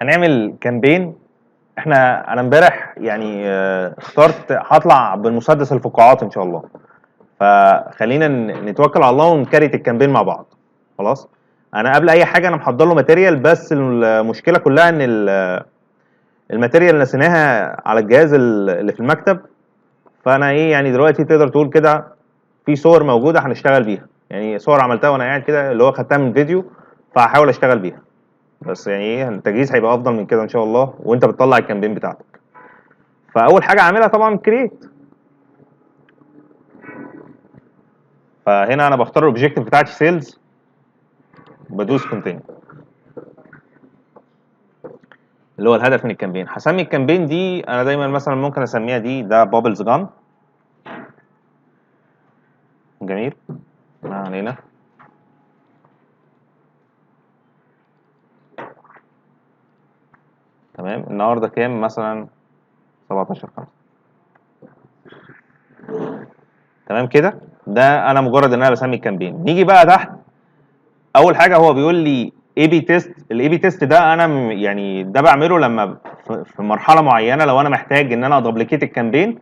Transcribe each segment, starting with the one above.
هنعمل كامبين. انا امبارح يعني اخترت هطلع بالمسدس الفقاعات ان شاء الله. فخلينا نتوكل على الله ونكريت الكامبين مع بعض. خلاص. انا قبل اي حاجه انا محضر له ماتيريال، بس المشكله كلها ان الماتيريال نسيناها على الجهاز اللي في المكتب. فانا ايه يعني دلوقتي تقدر تقول كده في صور موجوده هنشتغل بيها، يعني صور عملتها وانا قاعد كده اللي هو خدتها من فيديو، فهحاول اشتغل بيها. بس يعني ايه التجهيز هيبقى افضل من كده ان شاء الله وانت بتطلع الكامبين بتاعتك. فاول حاجه عاملها طبعا كرييت. فهنا انا بختار الاوبجيكتيف بتاعتي سيلز، بدوس كونتينيو اللي هو الهدف من الكامبين. هسمي الكامبين دي انا دايما مثلا ممكن اسميها ده بابلز جان. جميل. ما علينا. تمام. النهارده كام؟ مثلا 17/5. تمام كده. ده انا مجرد ان انا بسمي الكامبين. نيجي بقى تحت. اول حاجه هو بيقول لي اي بي تيست. الاي بي تيست ده انا يعني ده بعمله لما في مرحله معينه، لو انا محتاج ان انا ادبليكيت الكامبين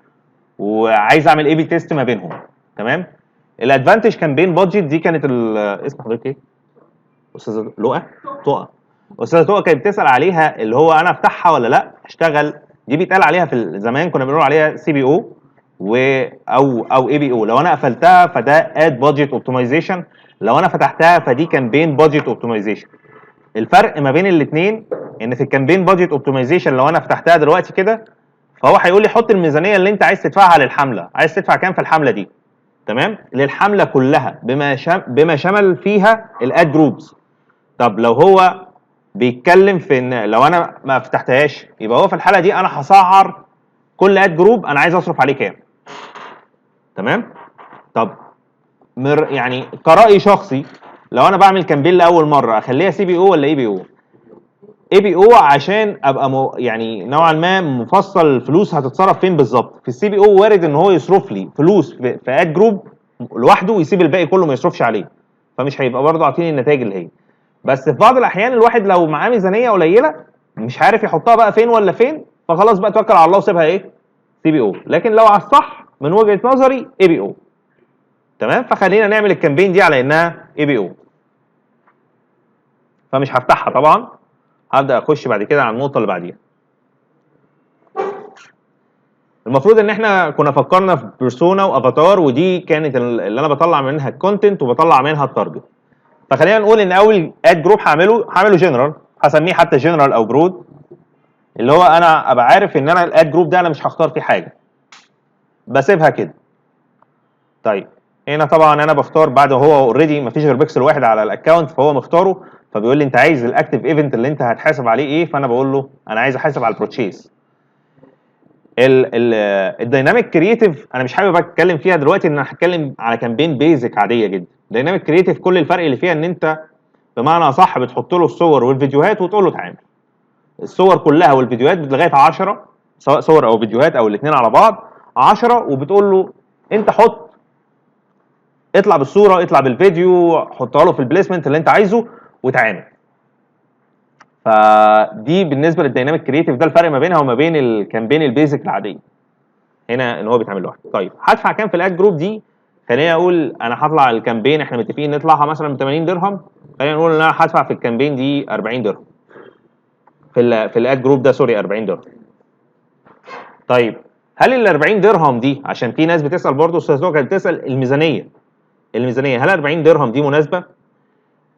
وعايز اعمل اي بي تيست ما بينهم. تمام. الادفانتج كامبين بادجت دي كانت اسم حضرتك ايه؟ استاذه لؤى. تقى. استاذه تقى كانت بتسال عليها، اللي هو انا افتحها ولا لا اشتغل. دي بيتقال عليها في زمان كنا بنقول عليها سي بي او او اي بي او. لو انا قفلتها فده اد بادجت اوبتمايزيشن، لو انا فتحتها فدي كامبين بادجت اوبتمايزيشن. الفرق ما بين الاثنين ان في الكامبين بادجت اوبتمايزيشن لو انا فتحتها دلوقتي كده فهو هيقول لي حط الميزانيه اللي انت عايز تدفعها للحمله. عايز تدفع كام في الحمله دي؟ تمام. للحمله كلها بما شمل فيها الاد جروبز. طب لو هو بيتكلم في ان لو انا ما فتحتهاش يبقى هو في الحاله دي انا هسعر كل اد جروب انا عايز اصرف عليه كام. تمام. طب يعني كرأي شخصي، لو انا بعمل كامبين لاول مره اخليها سي بي او ولا اي بي او؟ اي بي او عشان ابقى يعني نوعا ما مفصل الفلوس هتتصرف فين بالظبط. في السي بي او وارد ان هو يصرف لي فلوس في اد جروب لوحده ويسيب الباقي كله ما يصرفش عليه، فمش هيبقى برضه عاطيني النتائج اللي هي. بس في بعض الاحيان الواحد لو معاه ميزانيه قليله مش عارف يحطها بقى فين ولا فين، فخلاص بقى توكل على الله وسيبها ايه؟ سي بي او. لكن لو على الصح من وجهه نظري اي بي او. تمام. فخلينا نعمل الكامبين دي على انها اي بي او. فمش هفتحها طبعا، هبدا اخش بعد كده على النقطه اللي بعديها. المفروض ان احنا كنا فكرنا في بيرسونا وافاتار، ودي كانت اللي انا بطلع منها الكونتنت وبطلع منها التارجت. فخلينا نقول ان اول اد جروب هعمله جنرال، هسميه حتى جنرال او برود، اللي هو انا ابقى عارف ان انا الاد جروب ده انا مش هختار فيه حاجه، بسيبها كده. طيب هنا طبعا انا بختار بعد هو اوريدي مفيش غير بيكسل واحد على الاكونت فهو مختاره، فبيقول لي انت عايز الاكتيف ايفنت اللي انت هتحاسب عليه ايه؟ فانا بقول له انا عايز احاسب على البروتشيز. الدايناميك كرييتيف انا مش حابب اتكلم فيها دلوقتي، ان انا هتكلم على كامبين بيزك عاديه جدا. دايناميك كرييتيف كل الفرق اللي فيها ان انت بمعنى اصح بتحط له الصور والفيديوهات وتقول له تعامل. الصور كلها والفيديوهات لغايه 10، سواء صور او فيديوهات او الاثنين على بعض 10، وبتقول له انت حط، اطلع بالصوره اطلع بالفيديو، حطها له في البليسمنت اللي انت عايزه وتعامل. فدي بالنسبه للدايناميك كرييتيف ده الفرق ما بينها وما بين الكامبين البيزك العاديه. هنا ان هو بيتعمل لوحده. طيب هدفع كام في الاد جروب دي؟ خليني اقول انا هطلع الكامبين احنا متفقين نطلعها مثلا ب 80 درهم. خلينا نقول ان انا هدفع في الكامبين دي 40 درهم في الاد جروب ده، سوري 40 درهم. طيب هل ال 40 درهم دي، عشان في ناس بتسال برضه، استاذ كانت بتسال الميزانيه هل 40 درهم دي مناسبه؟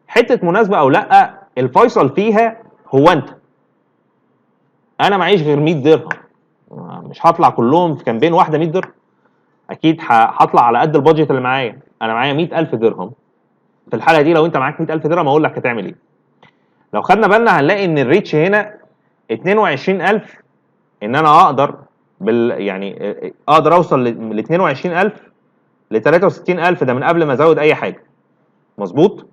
حته مناسبه او لا، الفيصل فيها هو انت. انا معيش غير 100 درهم، مش هطلع كلهم في كامبين واحده 100 درهم. اكيد هطلع على قد البادجت اللي معايا. انا معايا 100,000 درهم. في الحاله دي لو انت معاك 100,000 درهم اقول لك هتعمل ايه. لو خدنا بالنا هنلاقي ان الريتش هنا 22,000، ان انا اقدر يعني اقدر اوصل ل 22,000 ل 63,000 ده من قبل ما ازود اي حاجه. مظبوط.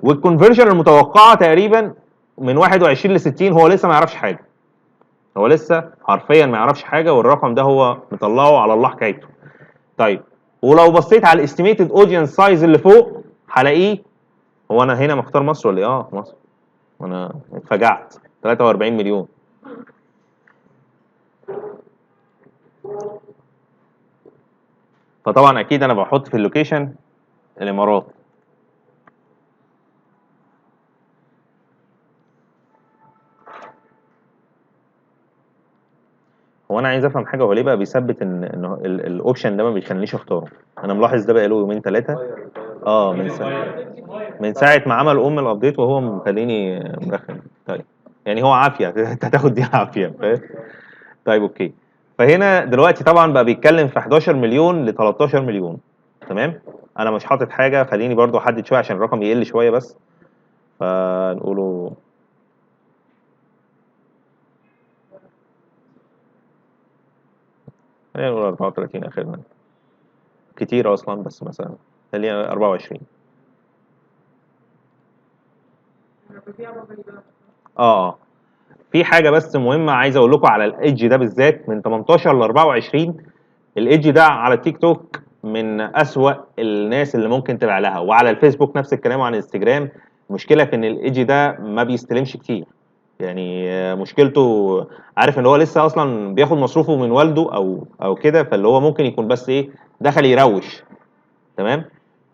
والكونفرجن المتوقعه تقريبا من 21 ل 60، هو لسه ما يعرفش حاجه. هو لسه حرفيا ما يعرفش حاجه، والرقم ده هو مطلعه على الله حكايته. طيب ولو بصيت على الاستيميتد اودينس سايز اللي فوق هلاقيه، هو انا هنا مختار مصر ولا ايه؟ مصر. وانا اتفجعت. 43 مليون. فطبعا اكيد انا بحط في اللوكيشن الامارات. هو انا عايز افهم حاجه، هو ليه بقى بيثبت ان الاوبشن ده ما بيخلينيش اختاره؟ انا ملاحظ ده بقى له يومين ثلاثه. من ساعه ما عمل الابديت وهو مخليني مرخم. طيب يعني هو عافيه انت هتاخد دي عافيه، فاهم؟ طيب اوكي. فهنا دلوقتي طبعا بقى بيتكلم في 11 مليون ل 13 مليون. تمام. انا مش حاطط حاجه، خليني برضو احدد شويه عشان الرقم يقل شويه بس. فنقوله خلينا نقول 34 اخرنا، كتير اصلا بس مثلا خلينا 24. اه في حاجه بس مهمه عايز اقول لكم على الايدج ده بالذات من 18 ل 24. الايدج ده على التيك توك من اسوأ الناس اللي ممكن تبع لها، وعلى الفيسبوك نفس الكلام، وعلى الانستجرام. المشكله في ان الايدج ده ما بيستلمش كتير. يعني مشكلته، عارف ان هو لسه اصلا بياخد مصروفه من والده او كده، فاللي هو ممكن يكون بس ايه، دخل يروش. تمام.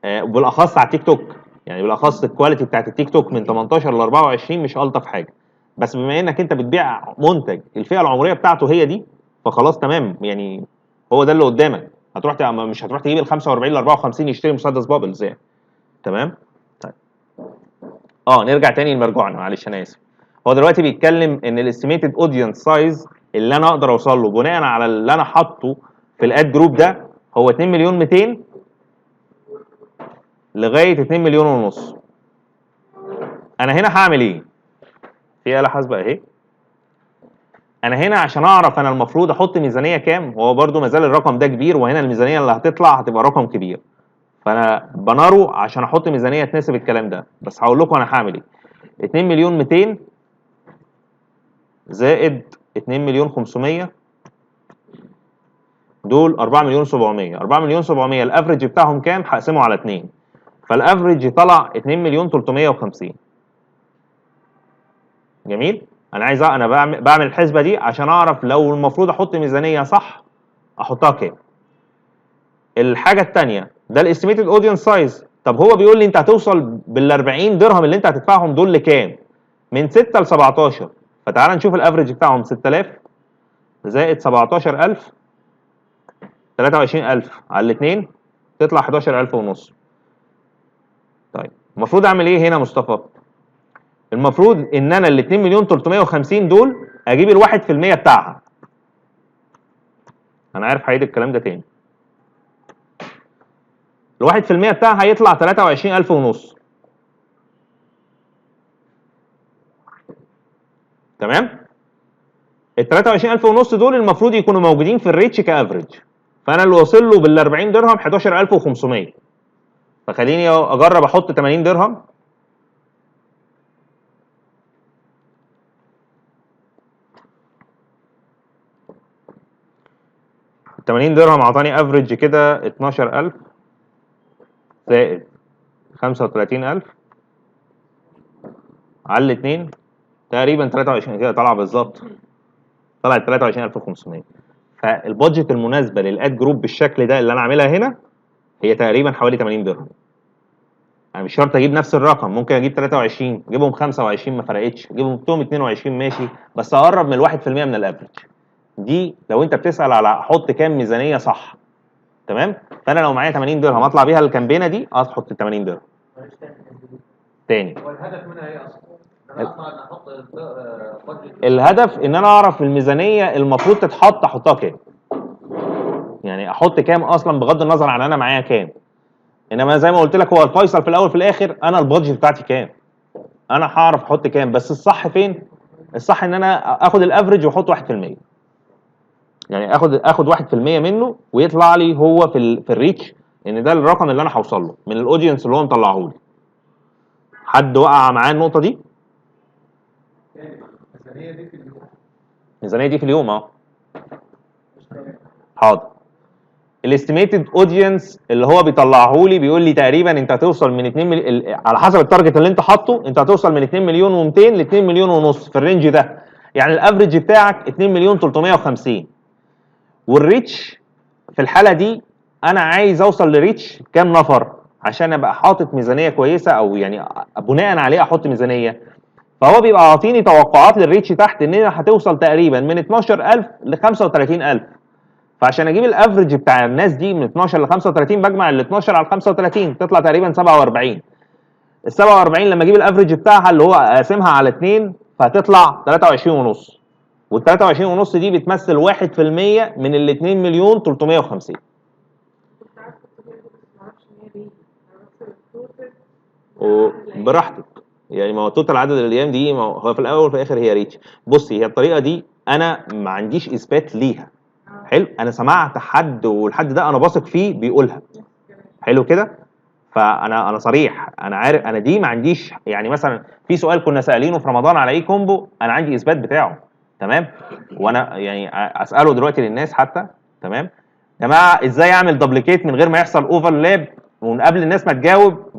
وبالاخص على التيك توك. يعني بالاخص الكواليتي بتاعت التيك توك من 18 ل 24 مش الطف حاجه. بس بما انك انت بتبيع منتج الفئه العمريه بتاعته هي دي، فخلاص تمام يعني. هو ده اللي قدامك. مش هتروح تجيب ال 45 ل 54 يشتري مسدس بابلز يعني. تمام. طيب نرجع تاني لمرجوعنا، معلش انا اسف. هو دلوقتي بيتكلم ان الاستيميتد اودينس سايز اللي انا اقدر اوصل له بناء على اللي انا حاطه في الاد جروب ده هو 2 مليون 200 لغايه 2 مليون ونص. انا هنا هعمل ايه؟ في آلة حاسبة اهي. انا هنا عشان اعرف انا المفروض احط ميزانية كام، وهو برده ما زال الرقم ده كبير، وهنا الميزانية اللي هتطلع هتبقى رقم كبير. فانا بناره عشان احط ميزانية تناسب الكلام ده، بس هقول لكم انا هعمل ايه. 2 مليون 200 زائد 2 مليون 500 دول 4 مليون 700. 4 مليون 700 الافريج بتاعهم كام؟ هقسمه على 2. فالافريج طلع 2 مليون 350. جميل. انا بعمل الحسبه دي عشان اعرف لو المفروض احط ميزانيه صح احطها كام. الحاجه الثانيه ده الاستيميتد اودينس سايز. طب هو بيقول لي انت هتوصل بال 40 درهم اللي انت هتدفعهم دول لكام؟ من 6 ل 17. فتعال نشوف الافريج بتاعهم 6000 زائد 17000 23000 على الاثنين تطلع 11000 ونص. طيب المفروض اعمل ايه هنا مصطفى؟ المفروض ان انا ال 2 مليون 350 دول اجيب ال 1% بتاعها. انا عارف هعيد الكلام ده تاني. ال 1% بتاعها هيطلع 23000 ونص. تمام؟ ال 23000 ونص دول المفروض يكونوا موجودين في الريتش كافريج. فانا اللي واصل له بال 40 درهم 11500. فخليني اجرب احط 80 درهم. 80 درهم اعطاني افريج كده 12000 زائد 35000 على الاثنين تقريبا 23 كده طالعه بالظبط. طلعت 23500. فالبادجت المناسبه للاد جروب بالشكل ده اللي انا عاملها هنا هي تقريبا حوالي 80 درهم. انا مش شرط اجيب نفس الرقم، ممكن اجيب 23 اجيبهم 25 ما فرقتش، اجيبهم 22 ماشي، بس اقرب من ال 1% من الافريج. دي لو انت بتسال على احط كام ميزانيه صح. تمام. فانا لو معايا 80 درهم اطلع بيها الكامبينه دي احط 80 درهم. تاني هو الهدف منها ايه اصلا؟ انا احط الهدف ان انا اعرف الميزانيه المفروض تتحط احطها كام. يعني احط كام اصلا بغض النظر عن انا معايا كام. انما زي ما قلت لك هو الفيصل في الاول في الاخر انا البادجت بتاعتي كام. انا هعرف احط كام، بس الصح فين؟ الصح ان انا اخد الافريج واحط 1%. يعني اخد 1% منه ويطلع لي هو في الريتش ان ده الرقم اللي انا هوصل له من الاودينس اللي هو مطلعه لي. حد وقع معاه النقطه دي؟ الميزانيه دي في اليوم حاضر. الاستيميتد اودينس اللي هو بيطلعه لي بيقول لي تقريبا انت هتوصل من 2 على حسب التارجت اللي انت حاطه، انت هتوصل من 2 مليون و200 ل 2 مليون ونص في الرينج ده. يعني الافريج بتاعك 2 مليون 350. والريتش في الحاله دي انا عايز اوصل لريتش كام نفر عشان ابقى حاطط ميزانيه كويسه، او يعني بناء عليه احط ميزانيه. فهو بيبقى عاطيني توقعات للريتش تحت ان هي هتوصل تقريبا من 12000 ل 35000. فعشان اجيب الافرج بتاع الناس دي من 12 ل 35 بجمع ال 12 على 35 تطلع تقريبا 47. ال 47 لما اجيب الافرج بتاعها اللي هو اقسمها على 2 فهتطلع 23 ونص. وال 23 ونص دي بتمثل 1% من ال 2 مليون 350. وبراحتك يعني، ما هو توتال عدد الايام دي، ما هو في الاول وفي الاخر هي ريتش. بصي، هي الطريقه دي انا ما عنديش اثبات ليها. حلو، انا سمعت حد والحد ده انا واثق فيه بيقولها. حلو كده. فانا صريح، انا عارف انا دي ما عنديش. يعني مثلا في سؤال كنا سالينه في رمضان على اي كومبو، انا عندي اثبات بتاعه. تمام. وانا يعني اساله دلوقتي للناس حتى. تمام يا جماعه، ازاي اعمل دبليكيت من غير ما يحصل اوفرلاب، ومن قبل الناس ما تجاوب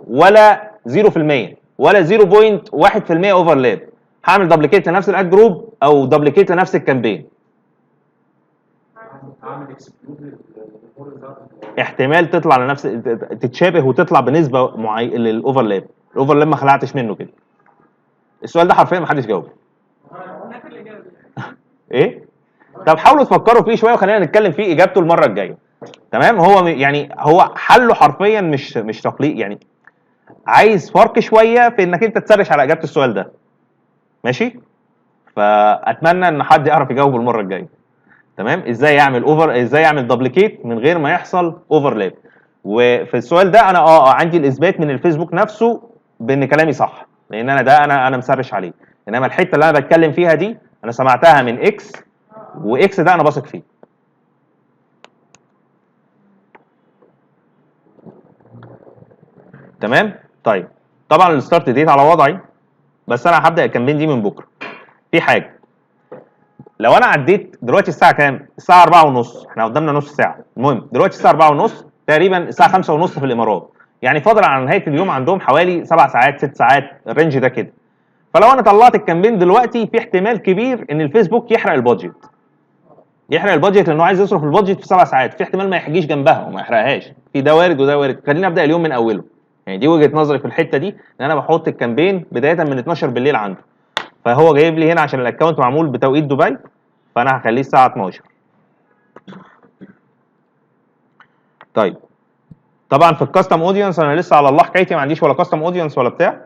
ولا 0% ولا 0.1% اوفرلاب؟ هعمل دبليكيت لنفس الاد جروب او دبليكيت لنفس الكامبين. اعمل اكسكلود احتمال تطلع لنفس، تتشابه وتطلع بنسبه للاوفرلاب. الاوفرلاب ما خلعتش منه كده. السؤال ده حرفيا ما حدش جاوبه. ايه؟ طب حاولوا تفكروا فيه شويه وخلينا نتكلم فيه اجابته المره الجايه. تمام. هو يعني هو حله حرفيا مش تقليد يعني. عايز فرق شويه في انك انت تسرش على اجابه السؤال ده. ماشي. فاتمنى ان حد يعرف يجاوبه المره الجايه. تمام. ازاي يعمل دبليكيت من غير ما يحصل اوفرلاب. وفي السؤال ده انا عندي الاثبات من الفيسبوك نفسه بان كلامي صح، لان انا مسرش عليه. انما الحته اللي انا بتكلم فيها دي انا سمعتها من اكس، واكس ده انا بثق فيه. تمام. طيب، طبعا الستارت ديت على وضعي، بس انا هبدا الكامبين دي من بكره. في حاجه، لو انا عديت دلوقتي الساعه كام؟ الساعه 4:30، احنا قدامنا نص ساعه. المهم دلوقتي الساعه 4:30 تقريبا، الساعه 5:30 في الامارات. يعني فاضل على نهايه اليوم عندهم حوالي 7 ساعات 6 ساعات، الرينج ده كده. فلو انا طلعت الكامبين دلوقتي، في احتمال كبير ان الفيسبوك يحرق البادجت. يحرق البادجت لانه عايز يصرف البادجت في 7 ساعات، في احتمال ما يحجيش جنبها وما يحرقهاش. في ده وارد وده وارد. خليني ابدا اليوم من اوله. يعني دي وجهه نظري في الحته دي، ان انا بحط الكامبين بدايه من 12 بالليل عنده. فهو جايب لي هنا عشان الاكونت معمول بتوقيت دبي، فانا هخليه الساعه 12. طيب، طبعا في الكاستم اودينس انا لسه على الله حكايتي، ما عنديش ولا كاستم اودينس ولا بتاع.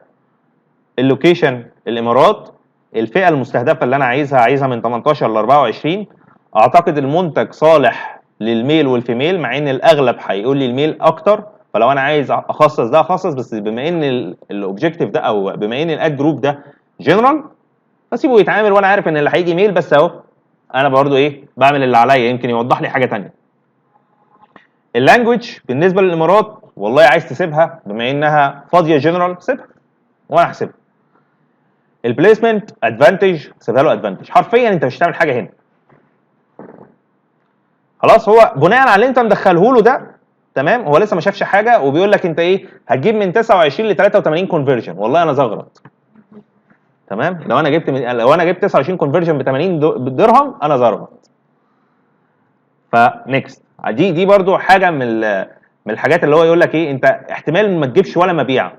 اللوكيشن الامارات. الفئه المستهدفه اللي انا عايزها من 18 ل 24. اعتقد المنتج صالح للميل والفيميل، مع ان الاغلب هيقول لي الميل اكتر. فلو انا عايز اخصص ده اخصص، بس بما ان الاوبجيكتيف ده، او بما ان الاد جروب ده جنرال، بسيبه يتعامل وانا عارف ان اللي هيجي ميل بس اهو. انا برضو ايه، بعمل اللي عليا، يمكن يوضح لي حاجه ثانيه. اللانجوج بالنسبه للامارات، والله عايز تسيبها بما انها فاضيه جنرال سيبها وانا هسيبها. البليسمنت ادفانتج، سيبها له ادفانتج. حرفيا انت مش هتعمل حاجه هنا. خلاص، هو بناء على اللي انت مدخله له ده. تمام. هو لسه ما شافش حاجه وبيقول لك انت ايه، هتجيب من 29 ل 83 كونفرجن. والله انا زغرط. تمام. لو انا جبت 29 كونفرجن ب 80 درهم، انا زغرط. فنكست. دي برضو حاجه من الحاجات اللي هو يقول لك ايه، انت احتمال ما تجيبش ولا مبيع.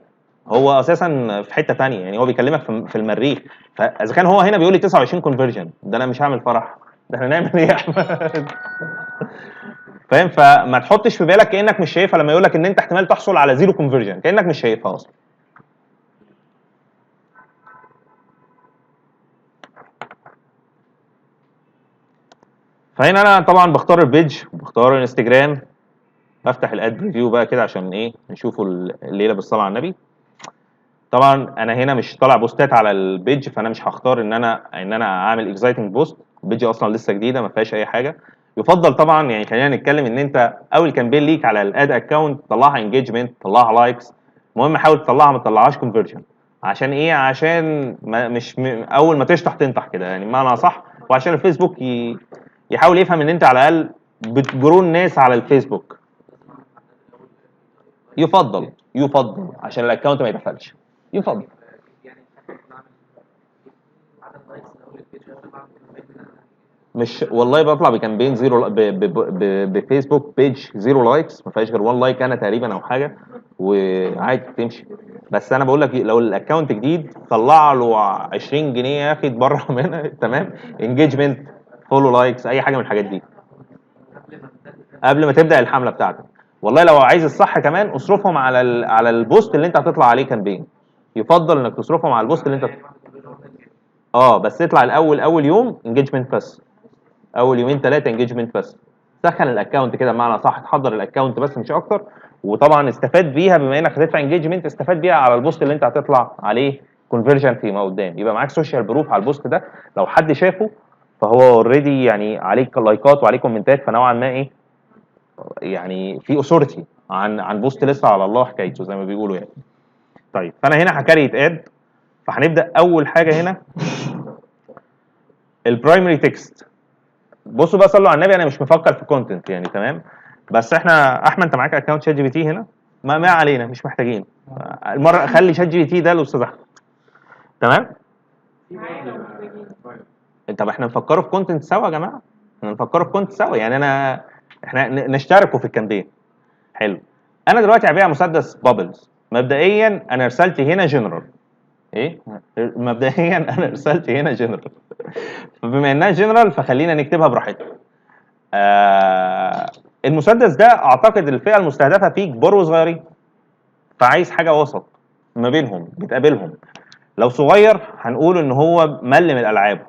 هو اساسا في حته ثانيه، يعني هو بيكلمك في المريخ. فاذا كان هو هنا بيقول لي 29 كونفرجن، ده انا مش هعمل فرح. ده احنا نعمل ايه يا احمد؟ فاهم؟ فما تحطش في بالك كانك مش شايفها لما يقول لك ان انت احتمال تحصل على زيرو كونفرجن، كانك مش شايفها اصلا. فهنا انا طبعا بختار البيج، بختار الانستجرام. بفتح الاد بريفيو بقى كده عشان ايه، نشوفوا الليله بالصلاه على النبي. طبعا انا هنا مش طالع بوستات على البيج، فانا مش هختار ان انا اعمل اكزايتنج بوست. البيج اصلا لسه جديده ما فيهاش اي حاجه. يفضل طبعا، يعني خلينا نتكلم ان انت اول كامبين ليك على الاد اكونت طلعها انجيجمنت، طلعها لايكس. المهم حاول تطلعها، ما تطلعهاش كونفرجن. عشان ايه؟ عشان ما مش اول ما تشطح تنطح كده، يعني بمعنى صح. وعشان الفيسبوك يحاول يفهم ان انت على الاقل بتجروا الناس على الفيسبوك. يفضل عشان الاكونت ما يتقفلش. يفضل. مش والله بطلع بكامبين زيرو بفيسبوك بيج زيرو لايكس، ما فيهاش غير 1 لايك انا تقريبا او حاجه، وعادي تمشي. بس انا بقول لك لو الاكونت جديد طلع له 20 جنيه يا اخي اتبرع منها تمام. انجيجمنت، فولو، لايكس، اي حاجه من الحاجات دي قبل ما تبدا الحمله بتاعتك. والله لو عايز الصح كمان اصرفهم على على البوست اللي انت هتطلع عليه كامبين. يفضل انك تصرفهم على البوست اللي انت بس اطلع الاول اول يوم انجيجمنت بس، اول يومين ثلاثه انجيجمنت بس. سخن الاكونت كده بمعنى صح، تحضر الاكونت بس مش اكتر. وطبعا استفاد بيها بما انك هتدفع انجيجمنت، استفاد بيها على البوست اللي انت هتطلع عليه كونفرجن فيما قدام، يبقى معاك سوشيال بروف على البوست ده. لو حد شافه فهو اوريدي يعني عليك لايكات وعليه كومنتات، فنوعا ما ايه يعني في اثورتي عن بوست لسه على الله حكايته زي ما بيقولوا يعني. طيب فانا هنا هكريت اد. فهنبدا اول حاجه هنا البرايمري تكست. بصوا بقى صلوا على النبي، انا مش مفكر في كونتنت يعني تمام. بس احنا احمد انت معاك اكونت شات جي بي تي هنا، ما علينا مش محتاجين. المره خلي شات جي بي تي ده الاستاذ احمد تمام. طب احنا نفكروا في كونتنت سوا يا جماعه، احنا نفكروا في كونتنت سوا يعني احنا نشتركوا في الكامبين. حلو. انا دلوقتي هبيع مسدس بابلز. مبدئيا انا رسالتي هنا جنرال. ايه مبدئيا انا رسالتي هنا جنرال. فبما انها جنرال فخلينا نكتبها براحتنا. آه المسدس ده اعتقد الفئه المستهدفه فيه كبار وصغيرين، فعايز حاجه وسط ما بينهم بتقابلهم. لو صغير هنقول ان هو مل من الالعاب،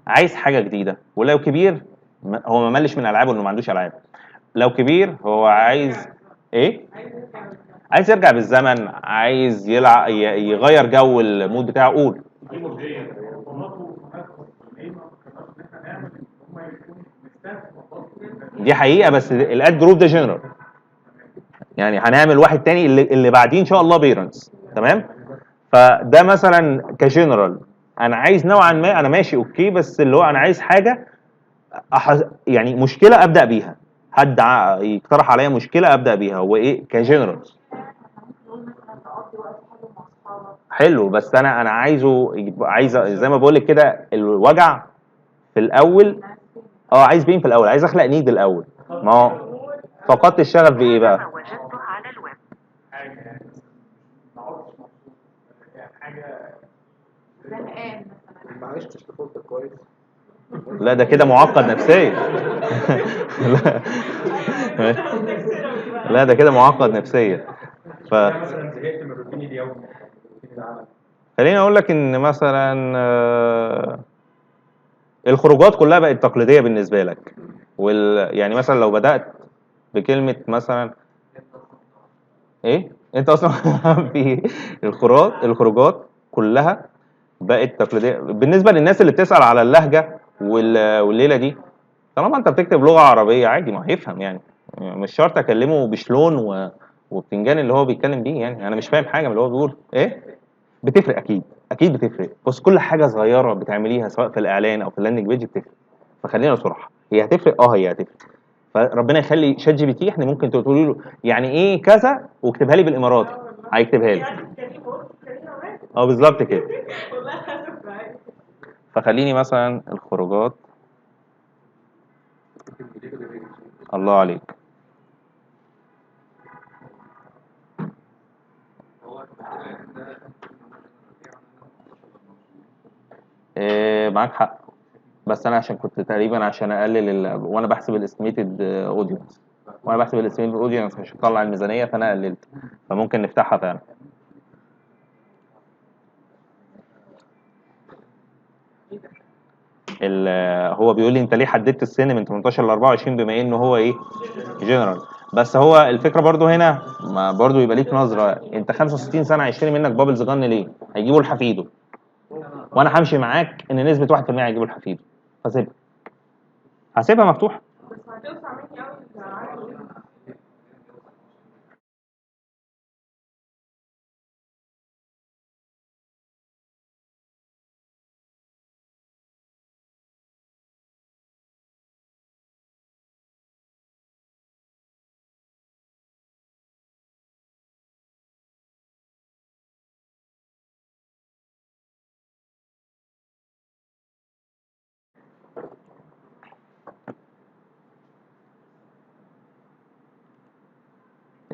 عايز حاجه جديده. ولو كبير هو ما ملش من العابه انه ما عندوش العاب. لو كبير هو عايز ايه؟ عايز يرجع بالزمن، عايز يلعب يغير جو المود بتاعه. قول. دي حقيقه بس الاد جروب ده جنرال، يعني هنعمل واحد تاني اللي بعديه ان شاء الله بيرنتس تمام. فده مثلا كجنرال انا عايز نوعا ما، انا ماشي اوكي، بس اللي هو انا عايز حاجه يعني مشكله ابدا بيها. حد يقترح عليا مشكله ابدا بيها هو ايه كجنرال. حلو بس انا عايزه عايز زي ما بقول لك كده الوجع في الاول. عايز بين في الاول، عايز اخلق نيد الاول. ما هو فقدت الشغف بايه بقى؟ ما عشتش طفولتك كويس. لا ده كده معقد نفسيا. لا. لا ده كده معقد نفسيا. ف مثلا زهقت من الروتين اليومي، روتين العمل. خليني اقول لك ان مثلا الخروجات كلها بقت تقليديه بالنسبه لك. يعني مثلا لو بدات بكلمه مثلا ايه انت اصلا في الخروجات كلها بقت تقليديه بالنسبه للناس اللي بتسال على اللهجه والليله دي. طالما انت بتكتب لغه عربيه عادي ما هيفهم يعني. مش شرط اكلمه بشلون وبتنجان اللي هو بيتكلم بيه، يعني انا مش فاهم حاجه من اللي هو بيقول ايه. بتفرق اكيد، اكيد بتفرق. بص كل حاجه صغيره بتعمليها سواء في الاعلان او في اللاندنج بيج بتفرق. فخلينا صراحه، هي هتفرق هي هتفرق. فربنا يخلي شات جي بي تي احنا ممكن تقولي له يعني ايه كذا واكتبها لي بالاماراتي هيكتبها لي. بالظبط كده. فخليني مثلا الخروجات. الله عليك. معاك حق. بس انا عشان كنت تقريبا عشان اقلل وانا بحسب الاستيميتد اودينس، وانا بحسب الاستيميتد اودينس مش هطلع الميزانيه فانا قللت. فممكن نفتحها فعلا. هو بيقول لي انت ليه حددت السن من 18 ل 24 بما انه هو ايه جنرال. بس هو الفكره برضو هنا ما برضو يبقى ليك نظره. انت 65 سنه هيشتري منك بابلز جن ليه؟ هيجيبوا لحفيده. وانا همشي معاك ان نسبه 1% هيجيبوا لحفيده. هسيبها مفتوحه.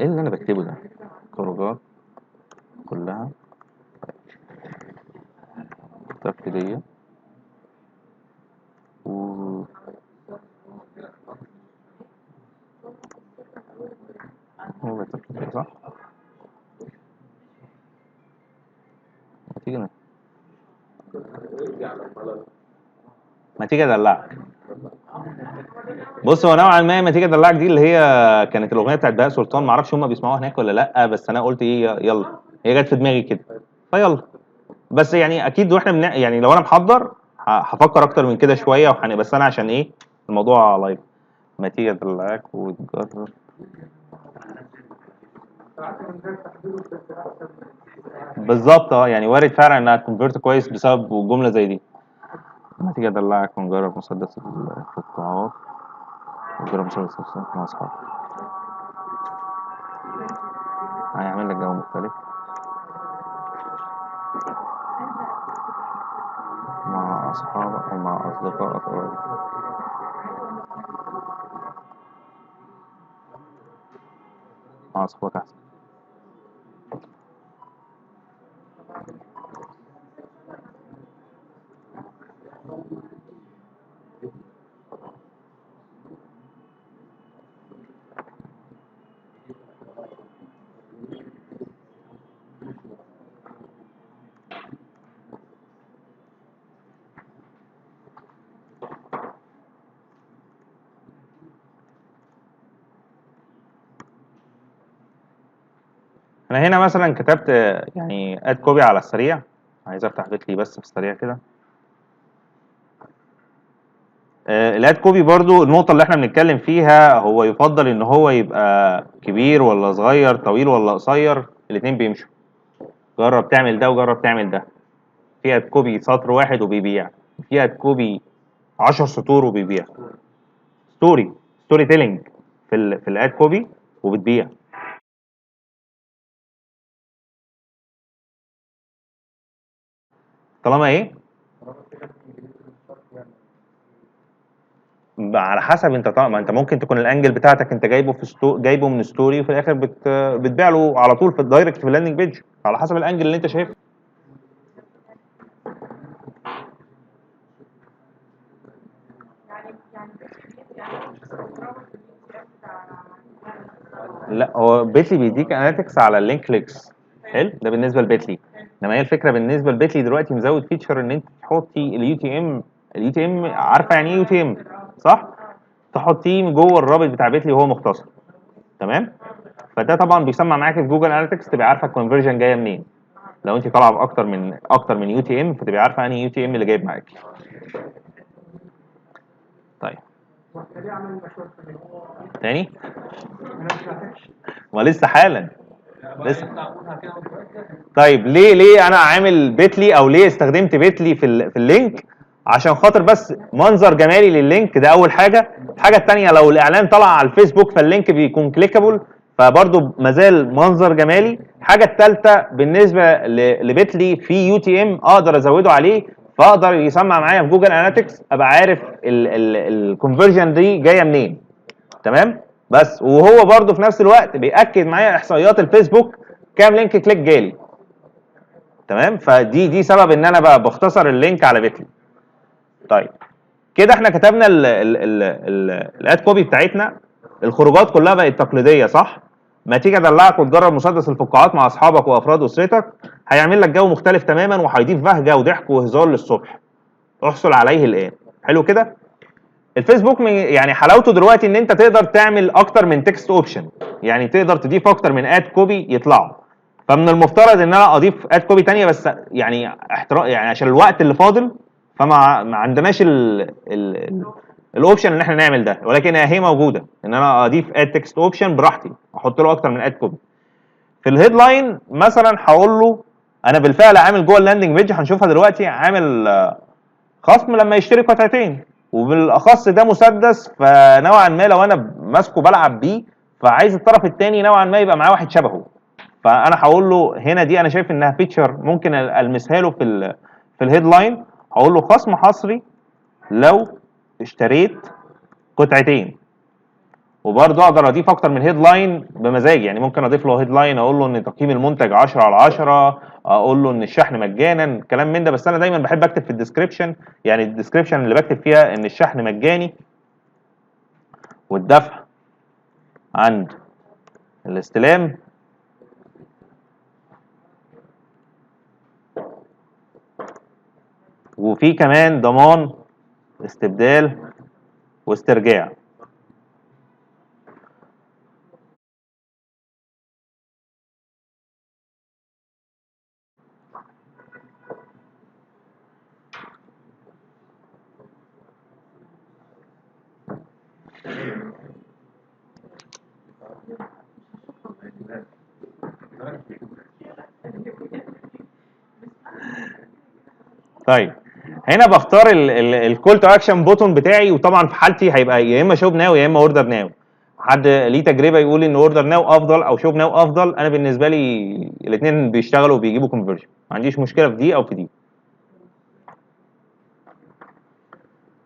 ايه اللي انا بكتبه ده؟ خروجات كلها تقليدية و هو تقليدية صح؟ ما تيجي ادلعك. بص، هو نوعا ما تيجي ادلعك دي اللي هي كانت الاغنيه بتاعت بهاء سلطان، معرفش هم بيسمعوها هناك ولا لا، بس انا قلت ايه يلا، هي جت في دماغي كده فيلا. بس يعني اكيد واحنا يعني لو انا محضر هفكر اكتر من كده شويه بس انا عشان ايه الموضوع لايف. ما تيجي ادلعك وتجرب. بالظبط يعني وارد فعلا انها كونفرت كويس بسبب جمله زي دي. ما تيجي ادلعك ونجرب مسدس الفقاعات ونجرب مسدس الفقاعات مع اصحابي. هيعمل لك جو مختلف مع اصحابك ومع اصدقائك مع اصحابك احسن. انا هنا مثلا كتبت يعني اد كوبي على السريع. عايز افتح بيتلي بس في السريع كده. الاد كوبي برضو النقطة اللي احنا بنتكلم فيها، هو يفضل ان هو يبقى كبير ولا صغير، طويل ولا قصير، الاتنين بيمشوا. جرب تعمل ده وجرب تعمل ده. في اد كوبي سطر واحد وبيبيع، في اد كوبي 10 سطور وبيبيع. ستوري تيلينج في الاد كوبي وبتبيع. طالما ايه؟ على حسب انت طبعا، ما انت ممكن تكون الانجل بتاعتك انت جايبه جايبه من ستوري، وفي الاخر بتبيع له على طول في الدايركت في اللاندنج بيج، على حسب الانجل اللي انت شايفه. لا، هو بيتلي بيديك اناليتكس على اللينك كليكس. حلو، ده بالنسبه لبيتلي. انما هي الفكره بالنسبه لبيتلي دلوقتي مزود فيتشر ان انت تحطي اليو تي ام. اليو تي ام، عارفه يعني ايه يو تي ام صح؟ تحطيه جوه الرابط بتاع بيتلي وهو مختصر. تمام. فده طبعا بيسمع معاك في جوجل اناليتكس، تبقى عارفه الكونفرجن جايه منين. لو انت طالعه باكتر من يو تي ام، فتبقى عارفه انهي يو تي ام اللي جايب معاكي. طيب تاني. ما لسه حالا. لسه. طيب ليه انا عامل بيتلي، او ليه استخدمت بيتلي في اللينك؟ عشان خاطر بس منظر جمالي لللينك، ده اول حاجه. الحاجه الثانيه، لو الاعلان طلع على الفيسبوك فاللينك بيكون كليكابل، فبرضه مازال منظر جمالي. الحاجه الثالثه بالنسبه لبيتلي، في يو تي ام اقدر ازوده عليه، فاقدر يسمع معايا في جوجل اناليتكس، ابقى عارف الكونفرجن دي جايه منين. تمام. بس وهو برضه في نفس الوقت بياكد معايا احصائيات الفيسبوك، كام لينك كليك جالي. تمام. فدي سبب ان انا بقى بختصر اللينك على بيتلي. طيب كده احنا كتبنا الاد كوبي بتاعتنا. الخروجات كلها بقت تقليديه صح؟ ما تيجي ادلعك وتجرب مسدس الفقاعات مع اصحابك وافراد اسرتك، هيعمل لك جو مختلف تماما، وهيضيف بهجه وضحك وهزار للصبح. احصل عليه الان. حلو كده. الفيسبوك يعني حلاوته دلوقتي ان انت تقدر تعمل اكتر من تكست اوبشن، يعني تقدر تضيف اكتر من اد كوبي يطلعوا. فمن المفترض ان انا اضيف اد كوبي تانية، بس يعني يعني عشان الوقت اللي فاضل، ما عندناش الاوبشن ان احنا نعمل ده، ولكن هي موجوده ان انا اضيف اد تكست اوبشن براحتي، احط له اكتر من اد كوبي. في الهيدلاين مثلا هقول له، انا بالفعل عامل جوه اللاندنج بيج، هنشوفها دلوقتي، عامل خصم لما يشتري قطعتين، وبالاخص ده مسدس، فنوعا ما لو انا ماسكه بلعب بيه، فعايز الطرف الثاني نوعا ما يبقى معاه واحد شبهه. فانا هقول له هنا دي انا شايف انها فيتشر ممكن المسها له في الهيدلاين. هقول له خصم حصري لو اشتريت قطعتين، وبرضه اقدر اضيف اكتر من هيدلاين بمزاج. يعني ممكن اضيف له هيدلاين اقول له ان تقييم المنتج 10 على 10، اقول له ان الشحن مجانا، كلام من ده. بس انا دايما بحب اكتب في الديسكربشن، يعني الديسكربشن اللي بكتب فيها ان الشحن مجاني والدفع عند الاستلام، وفي كمان ضمان استبدال واسترجاع. طيب هنا بختار الكول تو اكشن بوتون بتاعي، وطبعا في حالتي هيبقى يا اما شوب ناو يا اما اوردر ناو. حد ليه تجربه يقول ان اوردر ناو افضل او شوب ناو افضل؟ انا بالنسبه لي الاثنين بيشتغلوا وبيجيبوا كونفرجن، ما عنديش مشكله في دي او في دي.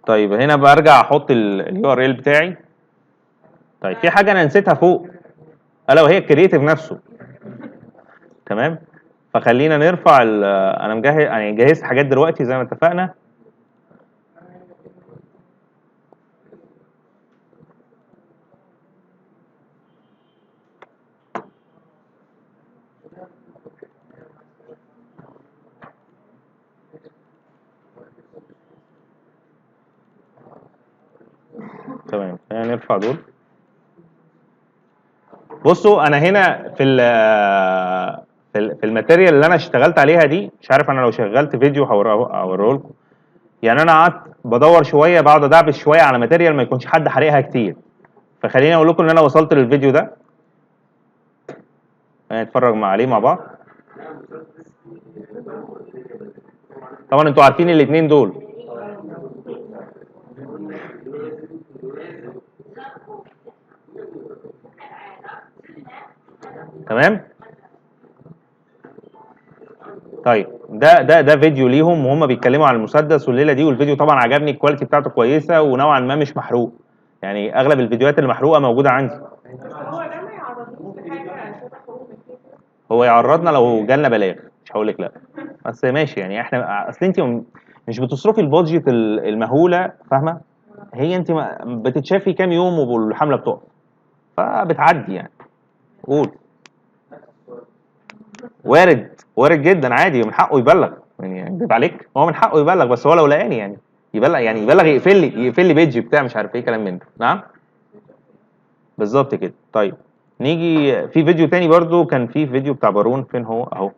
طيب هنا برجع احط اليو ار ال بتاعي. طيب في حاجه انا نسيتها فوق، الا وهي الكرييتيف نفسه. تمام، فخلينا نرفع انا مجهز، يعني جهزت حاجات دلوقتي زي ما اتفقنا. تمام، خلينا نرفع دول. بصوا انا هنا في الماتيريال اللي انا اشتغلت عليها دي، مش عارف انا لو شغلت فيديو هوريه لكم. يعني انا قعدت بدور شويه، بقعد ادعبس شويه على ماتيريال ما يكونش حد حرقها كتير. فخليني اقول لكم ان انا وصلت للفيديو ده، نتفرج عليه مع بعض. طبعا انتوا عارفين الاثنين دول. تمام. طيب ده فيديو ليهم وهم بيتكلموا عن المسدس والليله دي، والفيديو طبعا عجبني، الكواليتي بتاعته كويسه ونوعا ما مش محروق. يعني اغلب الفيديوهات اللي محروقه موجوده عندي. هو ده ما يعرضنيش لحاجه شبه حروب كده. هو يعرضنا لو جالنا بلاغ، مش هقول لك لا، بس ماشي. يعني احنا اصل انت مش بتصرفي البادجت المهوله، فاهمه؟ هي انت بتتشافي كام يوم والحمله بتقف، فبتعدي يعني. قول. وارد جدا، عادي، من حقه يبلغ. يعني يكذب عليك، هو من حقه يبلغ، بس هو لو لقاني يعني يبلغ، يعني يبلغ، يقفل لي بيج بتاع مش عارف ايه كلام من ده. نعم، بالظبط كده. طيب نيجي في فيديو تاني برضو، كان في فيديو بتاع بارون، فين هو اهو.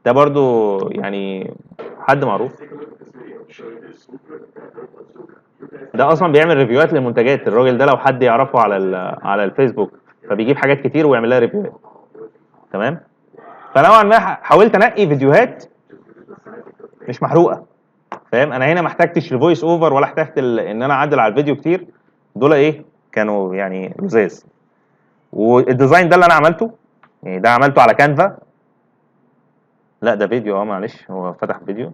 ده برضو يعني حد معروف، ده اصلا بيعمل ريفيوهات للمنتجات. الراجل ده لو حد يعرفه على الفيسبوك، فبيجيب حاجات كتير ويعمل لها ريفيوهات. تمام. فنوعا ما حاولت انقي فيديوهات مش محروقه، فاهم؟ انا هنا ما احتجتش الفويس اوفر ولا احتجت ان انا اعدل على الفيديو كتير. دول ايه، كانوا يعني لزاز. والديزاين ده اللي انا عملته، يعني ده عملته على كانفا. لا ده فيديو، معلش، هو فتح فيديو.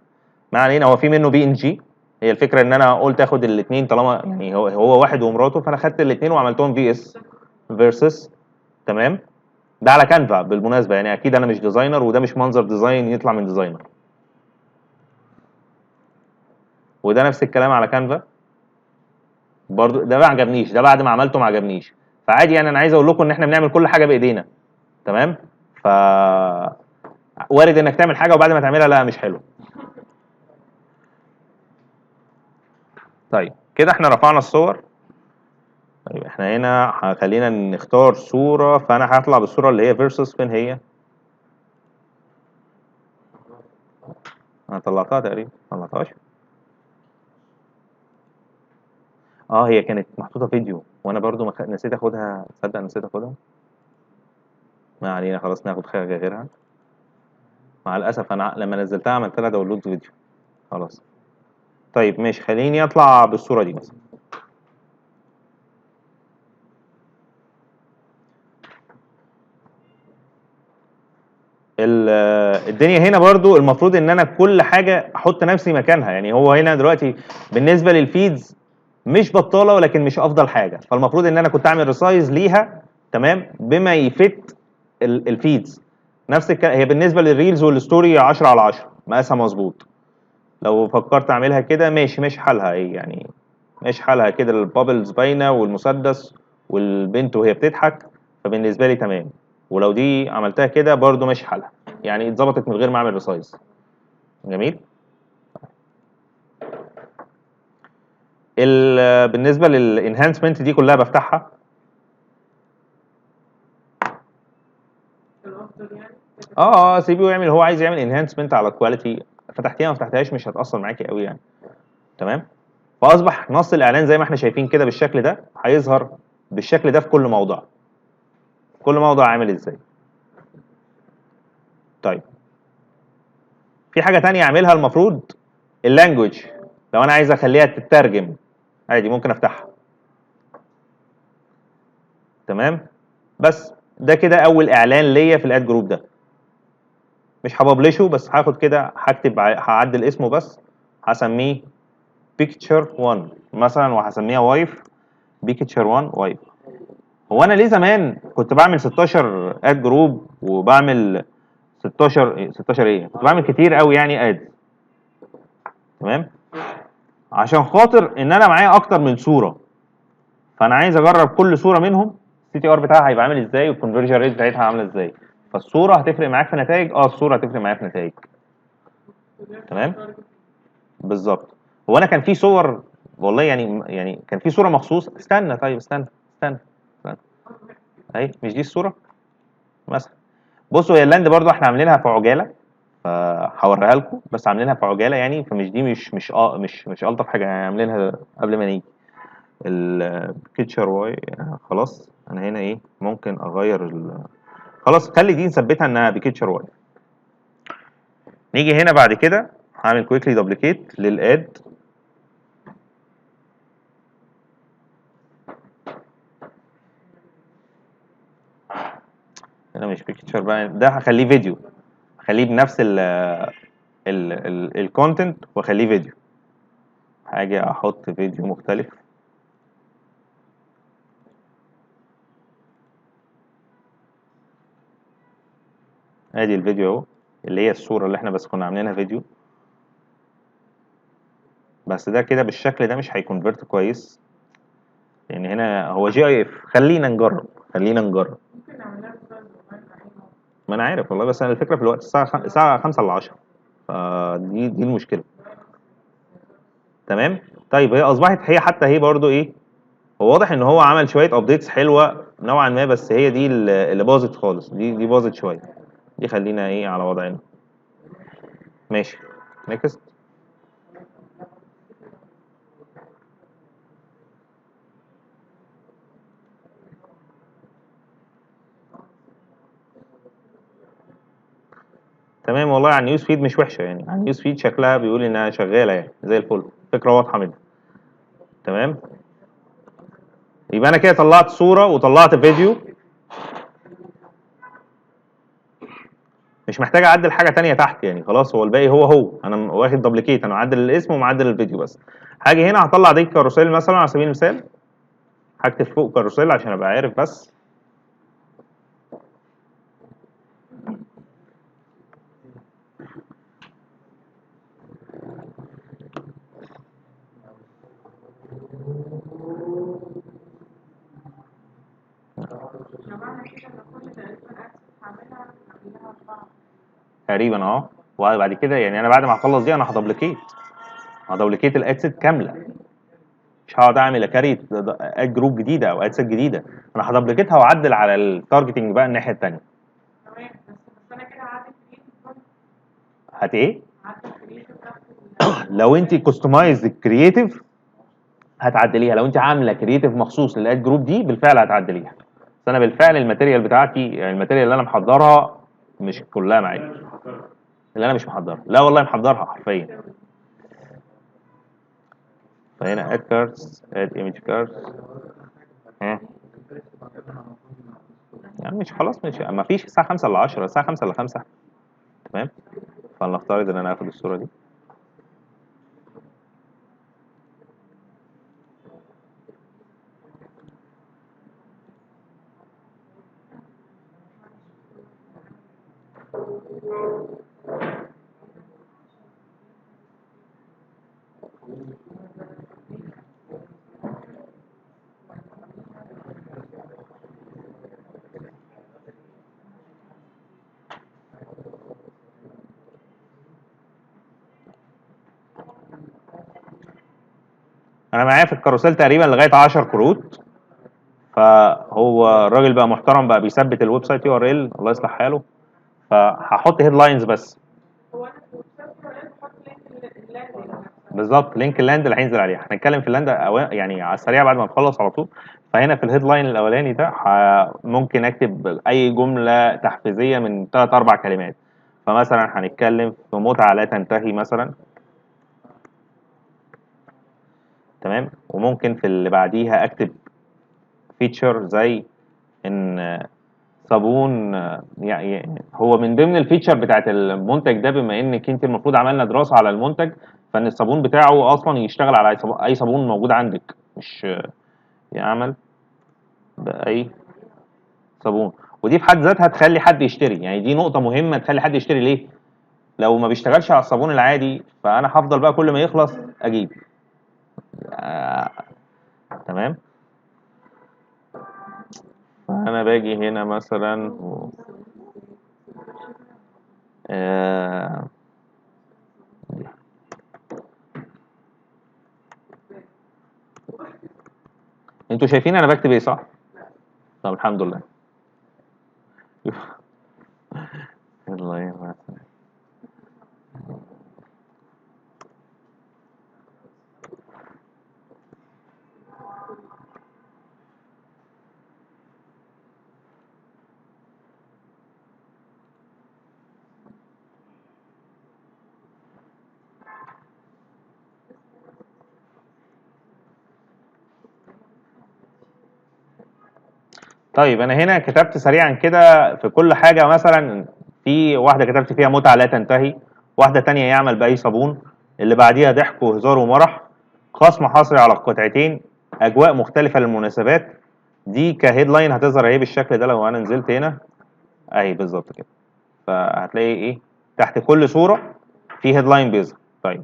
ما علينا، هو في منه PNG. هي الفكره ان انا قلت اخد الاثنين، طالما يعني هو واحد ومراته، فانا خدت الاثنين وعملتهم VS فيرسس. تمام. ده على كانفا بالمناسبه، يعني اكيد انا مش ديزاينر، وده مش منظر ديزاين يطلع من ديزاينر. وده نفس الكلام على كانفا برضو. ده ما عجبنيش، ده بعد ما عملته ما عجبنيش. فعادي يعني، انا عايز اقول لكم ان احنا بنعمل كل حاجه بايدينا. تمام. ف وارد انك تعمل حاجه وبعد ما تعملها لا مش حلو. طيب كده احنا رفعنا الصور. طيب احنا هنا خلينا نختار صوره، فانا هطلع بالصوره اللي هي فيرسس. فين هي؟ انا طلعتها تقريبا، ما طلعتهاش. هي كانت محطوطه فيديو وانا برضو نسيت اخدها. تصدق نسيت اخدها. ما علينا، خلاص ناخد حاجه غيرها. مع الاسف انا لما نزلتها عملت لها داونلود فيديو. خلاص. طيب ماشي، خليني اطلع بالصوره دي مثلا. الدنيا هنا برضو المفروض ان انا كل حاجه احط نفسي مكانها. يعني هو هنا دلوقتي بالنسبه للفيدز مش بطاله ولكن مش افضل حاجه، فالمفروض ان انا كنت اعمل ريسايز ليها تمام بما يفت الفيدز. نفس الكلام هي بالنسبه للريلز والستوري 10 على 10 مقاسها مظبوط. لو فكرت اعملها كده ماشي حالها ايه يعني، ماشي حالها كده، البابلز باينه والمسدس والبنت وهي بتضحك، فبالنسبه لي تمام. ولو دي عملتها كده برضو ماشي حالها، يعني اتظبطت من غير ما اعمل ريسايز. جميل. بالنسبه للانهانسمنت دي كلها بفتحها. الافضل يعني سيبيه يعمل، هو عايز يعمل انهانسمنت على الكواليتي، فتحتيها ما فتحتهاش مش هتاثر معاكي قوي يعني. تمام. فاصبح نص الاعلان زي ما احنا شايفين كده بالشكل ده، هيظهر بالشكل ده في كل موضع. كل موضع عامل ازاي. طيب في حاجه تانية اعملها، المفروض اللانجوج لو انا عايز اخليها تترجم عادي ممكن افتحها. تمام. بس ده كده اول اعلان ليا في الاد جروب ده. مش هببلشه، بس هاخد كده هكتب هعدل اسمه بس، هسميه بيكتشر 1 مثلا، وهسميها وايف بيكتشر 1 وايف. هو انا ليه زمان كنت بعمل 16 اد جروب وبعمل 16 ايه، كنت بعمل كتير قوي يعني اد. تمام. عشان خاطر ان انا معايا اكتر من صوره، فانا عايز اجرب كل صوره منهم السي تي ار بتاعها هيبقى عامل ازاي والكونفرجن ريت بتاعتها عامله ازاي. فالصوره هتفرق معاك في نتائج، الصوره هتفرق معاك في نتائج. تمام. بالظبط. هو انا كان في صور والله يعني كان في صوره مخصوص، استنى طيب استنى. اهي مش دي الصوره مثلا. بصوا هي اللاند برضو احنا عاملينها في عجاله، فهوريها لكم، بس عاملينها في عجاله يعني، فمش دي مش الطف حاجه يعني، عاملينها قبل ما نيجي البيكتشر واي. خلاص انا هنا ايه ممكن اغير خلاص خلي دي نثبتها انها بيكتشر واي. نيجي هنا بعد كده هعمل كويكلي دوبليكيت للاد. هنا مش بيكتشر بقى، ده هخليه فيديو، هخليه بنفس الكونتنت واخليه فيديو. هاجي احط فيديو مختلف. ادي الفيديو اهو، اللي هي الصوره اللي احنا بس كنا عاملينها فيديو. بس ده كده بالشكل ده مش هيكونفرت كويس، لان هنا هو جي اي اف. خلينا نجرب. ممكن نعملها بصورة زمان أحيانا. ما انا عارف والله، بس انا الفكره في الوقت الساعه 5 ل 10، فدي المشكله. تمام. طيب هي اصبحت هي حتى هي برضو ايه، هو واضح ان هو عمل شويه ابديتس حلوه نوعا ما، بس هي دي اللي باظت خالص، دي باظت شويه. دي خلينا ايه على وضعنا. ماشي. نيكست. تمام والله على النيوز فيد مش وحشه يعني، على النيوز فيد شكلها بيقول انها شغاله يعني زي الفل، فكره واضحه منها. تمام. يبقى انا كده طلعت صوره وطلعت فيديو، مش محتاج اعدل حاجه تانية تحت يعني، خلاص هو الباقي هو انا واخد دوبليكيت، انا معدل الاسم ومعدل الفيديو بس. هاجي هنا هطلع دي كاروسيل مثلا على سبيل المثال، هكتب فوق كاروسيل عشان ابقى عارف بس. لو بعمل كده إن كل تقريبا أكسس هعملها 4. تقريبا وبعد كده يعني انا بعد ما اخلص دي انا هدوبليكيت الادسيت كامله، مش هقعد اعمل اكاري اد جروب جديده او ادسيت جديده، انا هدوبليكيتها واعدل على التارجتنج بقى الناحيه الثانيه. تمام. بس أنا كده هعدل كريتيف برضه. هت ايه؟ هعدل كريتيف نفس لو انت كستمايز الكرييتيف هتعدليها، لو انت عامله كرييتيف مخصوص للاد جروب دي بالفعل هتعدليها. بس انا بالفعل الماتيريال بتاعتي يعني الماتيريال اللي انا محضرها مش كلها معايا، اللي انا مش محضرها، لا والله محضرها حرفيا. فهنا اد كاردز اد ايمج كاردز. يعني مش خلاص مش ما فيش الساعه 5 ل 10، الساعه 5 ل 5. تمام. فلنفترض ان انا هاخد الصوره دي انا معايا في الكاروسيل تقريبا لغايه 10 كروت، فهو الراجل بقى محترم بقى بيثبت الويب سايت يو ار ال، الله يصلح حاله. فهحط هيدلاينز بس. هو انا في الويب سايت بحط لينك اللاندنج نفسها. بالظبط، لينك اللاند اللي هينزل عليه. هنتكلم في اللاند يعني على السريع بعد ما نخلص على طول. فهنا في الهيدلاين الاولاني ده ممكن اكتب اي جمله تحفيزيه من 3 4 كلمات. فمثلا هنتكلم في متعه لا تنتهي مثلا، تمام. وممكن في اللي بعديها اكتب فيتشر زي ان صابون، يعني هو من ضمن الفيتشر بتاعت المنتج ده، بما انك انت المفروض عملنا دراسه على المنتج، فان الصابون بتاعه اصلا يشتغل على اي صابون موجود عندك، مش يعمل باي صابون. ودي في حد ذاتها تخلي حد يشتري، يعني دي نقطه مهمه تخلي حد يشتري. ليه؟ لو ما بيشتغلش على الصابون العادي فانا هفضل بقى كل ما يخلص اجيب. آه، تمام. فانا باجي هنا مثلا آه انتوا شايفين انا بكتب ايه صح؟ طب الحمد لله. الله يرحمه. طيب انا هنا كتبت سريعا كده في كل حاجه، مثلا في واحده كتبت فيها متعه لا تنتهي، واحده تانية يعمل باي صابون، اللي بعديها ضحك وهزار ومرح، خصم حصري على القطعتين، اجواء مختلفه للمناسبات. دي كهيدلاين هتظهر اهي بالشكل ده لو انا نزلت هنا اهي بالظبط كده. فهتلاقي ايه تحت كل صوره في هيدلاين بيظهر. طيب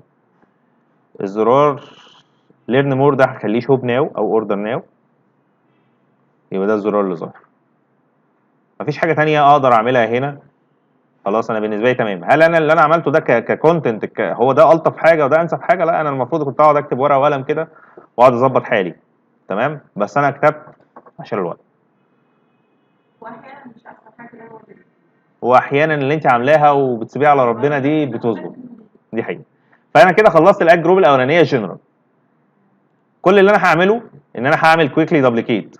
الزرار ليرن مور ده هخليه شوب ناو او اوردر ناو، يبقى ده الزرار اللي ظهر. مفيش حاجه تانية اقدر اعملها هنا. خلاص انا بالنسبه لي تمام. هل انا اللي انا عملته ده ككونتنت هو ده الطف حاجه وده انسب حاجه؟ لا، انا المفروض كنت اقعد اكتب ورقه وقلم كده واقعد اظبط حالي، تمام. بس انا كتبت عشان الوقت. واحيانا مش احسن حاجه هو كده. واحيانا اللي انت عاملاها وبتسيبيها على ربنا دي بتظبط، دي حقيقه. فانا كده خلصت الاد جروب الاولانيه جنرال. كل اللي انا هعمله ان انا هعمل كويكلي دبليكيت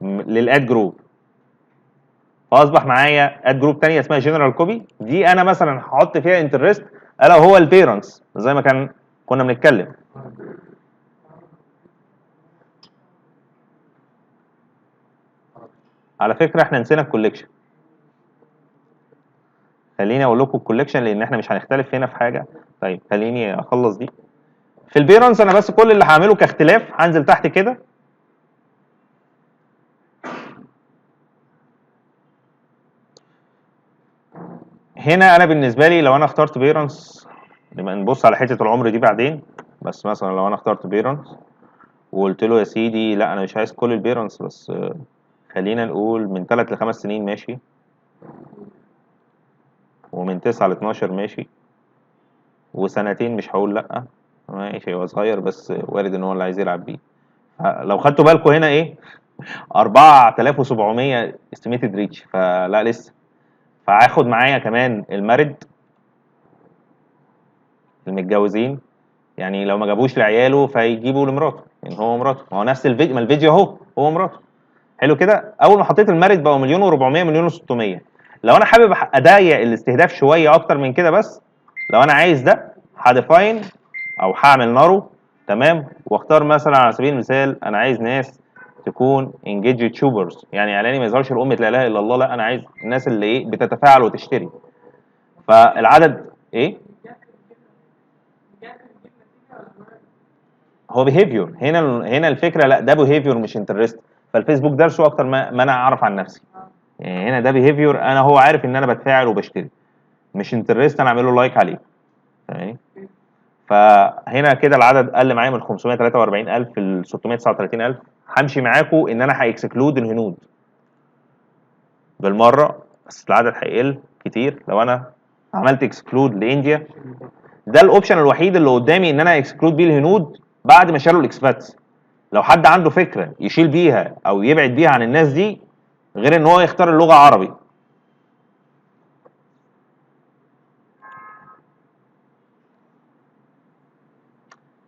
للاد جروب، فاصبح معايا اد جروب ثانيه اسمها جنرال كوبي. دي انا مثلا هحط فيها انترست الا وهو البيرنتس زي ما كنا بنتكلم. على فكره احنا نسينا الكوليكشن. خليني اقول لكم الكوليكشن لان احنا مش هنختلف هنا في حاجه. طيب خليني اخلص دي. في البيرنتس انا بس كل اللي هعمله كاختلاف هنزل تحت كده، هنا انا بالنسبه لي لو انا اخترت بيرنتس، نبقى نبص على حته العمر دي بعدين. بس مثلا لو انا اخترت بيرنتس وقلت له يا سيدي لا انا مش عايز كل البيرنتس، بس خلينا نقول من 3 ل 5 سنين ماشي، ومن 9 ل 12 ماشي، وسنتين مش هقول لا ماشي، هو صغير بس وارد ان هو اللي عايز يلعب بيه. لو خدتوا بالكم هنا ايه 4700 استيميتد ريتش، فلا لسه. فهاخد معايا كمان المارد المتجوزين، يعني لو ما جابوش لعياله فيجيبوا لمراته، يعني هو ومراته، ما هو نفس الفيديو، ما الفيديو اهو هو ومراته. حلو كده. اول ما حطيت المارد بقوا 1.400.000 1.600.000. لو انا حابب اضيق الاستهداف شويه اكتر من كده، بس لو انا عايز ده هديفاين او هعمل نارو، تمام. واختار مثلا على سبيل المثال انا عايز ناس تكون انجيج تشوبرز، يعني اعلاني ما يظهرش الامه لا اله الا الله، لا انا عايز الناس اللي ايه بتتفاعل وتشتري. فالعدد ايه هو بيهيفيور. هنا الفكره لا ده بيهيفيور مش انترست. فالفيسبوك درسه اكتر ما انا اعرف عن نفسي. يعني هنا ده بيهيفيور، انا هو عارف ان انا بتفاعل وبشتري، مش انترست انا اعمل له لايك عليه، فاهماني؟ فهنا كده العدد قل معايا من 543,000 ل 639,000. همشي معاكم ان انا هاكسكلود الهنود بالمره، بس العدد هيقل كتير لو انا عملت اكسكلود لانديا. ده الاوبشن الوحيد اللي قدامي ان انا اكسكلود بيه الهنود بعد ما شالوا الاكسباتس. لو حد عنده فكره يشيل بيها او يبعد بيها عن الناس دي غير ان هو يختار اللغه عربي.